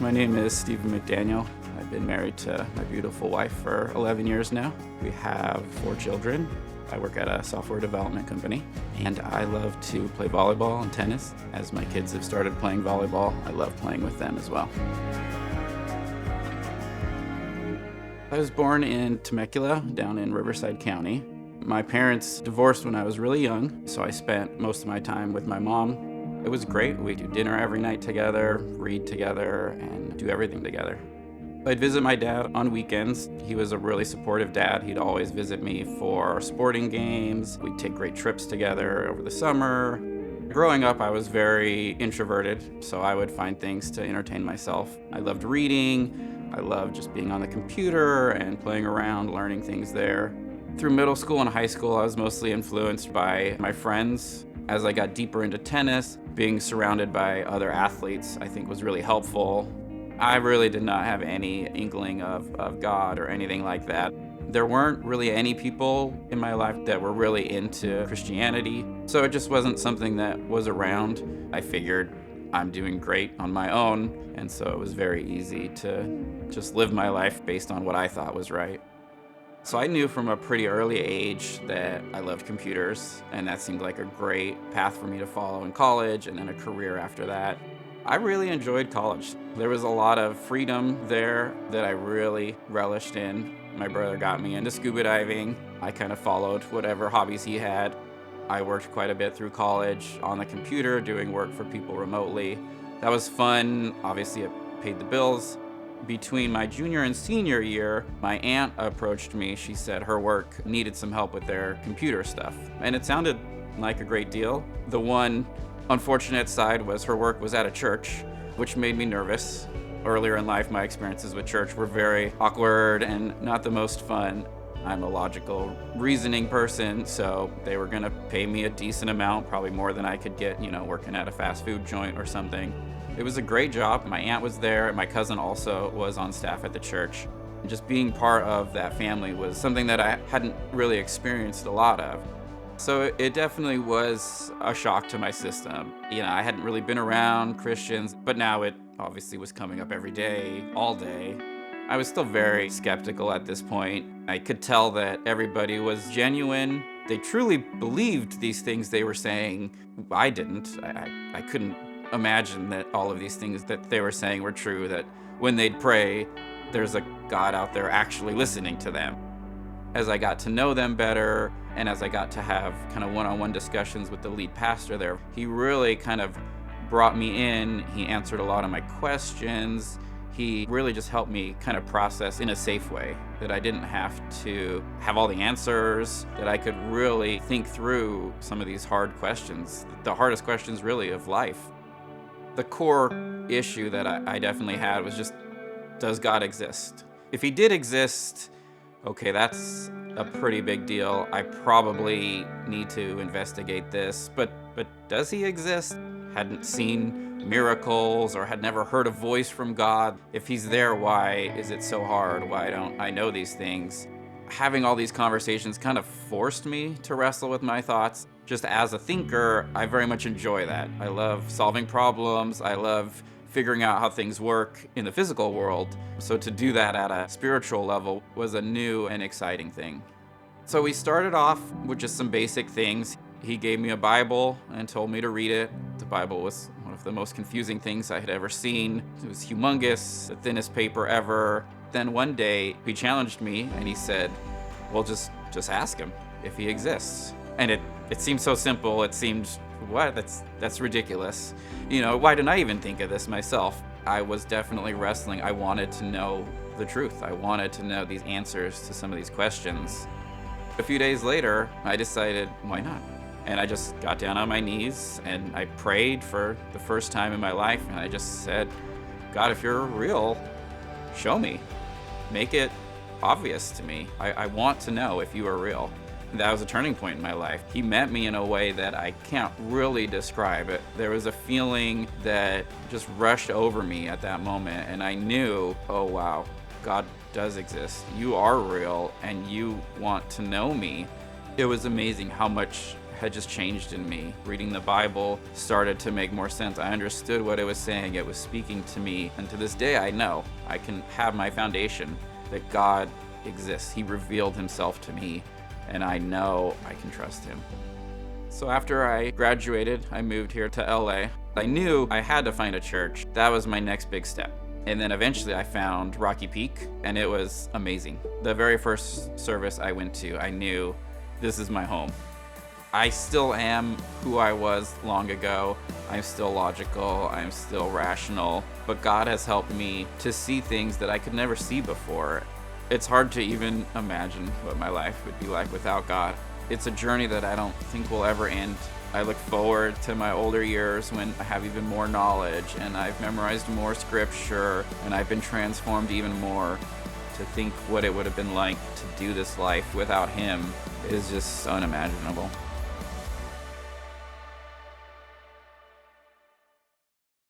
My name is Stephen McDaniel. I've been married to my beautiful wife for 11 years now. We have 4 children. I work at a software development company, and I love to play volleyball and tennis. As my kids have started playing volleyball, I love playing with them as well. I was born in Temecula, down in Riverside County. My parents divorced when I was really young, so I spent most of my time with my mom. It was great. We do dinner every night together, read together, and do everything together. I'd visit my dad on weekends. He was a really supportive dad. He'd always visit me for sporting games. We'd take great trips together over the summer. Growing up, I was very introverted, so I would find things to entertain myself. I loved reading. I loved just being on the computer and playing around, learning things there. Through middle school and high school, I was mostly influenced by my friends. As I got deeper into tennis, being surrounded by other athletes, I think was really helpful. I really did not have any inkling of God or anything like that. There weren't really any people in my life that were really into Christianity, so it just wasn't something that was around. I figured I'm doing great on my own, and so it was very easy to just live my life based on what I thought was right. So I knew from a pretty early age that I loved computers, and that seemed like a great path for me to follow in college and then a career after that. I really enjoyed college. There was a lot of freedom there that I really relished in. My brother got me into scuba diving. I kind of followed whatever hobbies he had. I worked quite a bit through college on the computer, doing work for people remotely. That was fun. Obviously, it paid the bills. Between my junior and senior year, my aunt approached me. She said her work needed some help with their computer stuff, and it sounded like a great deal. The one unfortunate side was her work was at a church, which made me nervous. Earlier in life, my experiences with church were very awkward and not the most fun. I'm a logical, reasoning person, so they were gonna pay me a decent amount, probably more than I could get, working at a fast food joint or something. It was a great job. My aunt was there, and my cousin also was on staff at the church. Just being part of that family was something that I hadn't really experienced a lot of. So it definitely was a shock to my system. I hadn't really been around Christians, but now it obviously was coming up every day, all day. I was still very skeptical at this point. I could tell that everybody was genuine. They truly believed these things they were saying. I didn't. I couldn't imagine that all of these things that they were saying were true, that when they'd pray, there's a God out there actually listening to them. As I got to know them better, and as I got to have kind of one-on-one discussions with the lead pastor there, he really kind of brought me in. He answered a lot of my questions. He really just helped me kind of process in a safe way, that I didn't have to have all the answers, that I could really think through some of these hard questions, the hardest questions really of life. The core issue that I definitely had was just, does God exist? If he did exist, okay, that's a pretty big deal. I probably need to investigate this, but does he exist? Hadn't seen miracles or had never heard a voice from God. If he's there, why is it so hard? Why don't I know these things? Having all these conversations kind of forced me to wrestle with my thoughts. Just as a thinker, I very much enjoy that. I love solving problems. I love figuring out how things work in the physical world. So to do that at a spiritual level was a new and exciting thing. So we started off with just some basic things. He gave me a Bible and told me to read it. The Bible was one of the most confusing things I had ever seen. It was humongous, the thinnest paper ever. Then one day he challenged me and he said, well, just ask him if he exists. And it seemed so simple. It seemed, what? That's ridiculous. Why didn't I even think of this myself? I was definitely wrestling. I wanted to know the truth. I wanted to know these answers to some of these questions. A few days later, I decided, why not? And I just got down on my knees and I prayed for the first time in my life. And I just said, God, if you're real, show me. Make it obvious to me. I want to know if you are real. That was a turning point in my life. He met me in a way that I can't really describe it. There was a feeling that just rushed over me at that moment, and I knew, oh wow, God does exist. You are real, and you want to know me. It was amazing how much had just changed in me. Reading the Bible started to make more sense. I understood what it was saying. It was speaking to me. And to this day, I know I can have my foundation that God exists. He revealed himself to me, and I know I can trust him. So after I graduated, I moved here to LA. I knew I had to find a church. That was my next big step. And then eventually I found Rocky Peak, and it was amazing. The very first service I went to, I knew this is my home. I still am who I was long ago. I'm still logical, I'm still rational, but God has helped me to see things that I could never see before. It's hard to even imagine what my life would be like without God. It's a journey that I don't think will ever end. I look forward to my older years when I have even more knowledge and I've memorized more scripture and I've been transformed even more. To think what it would have been like to do this life without him is just unimaginable.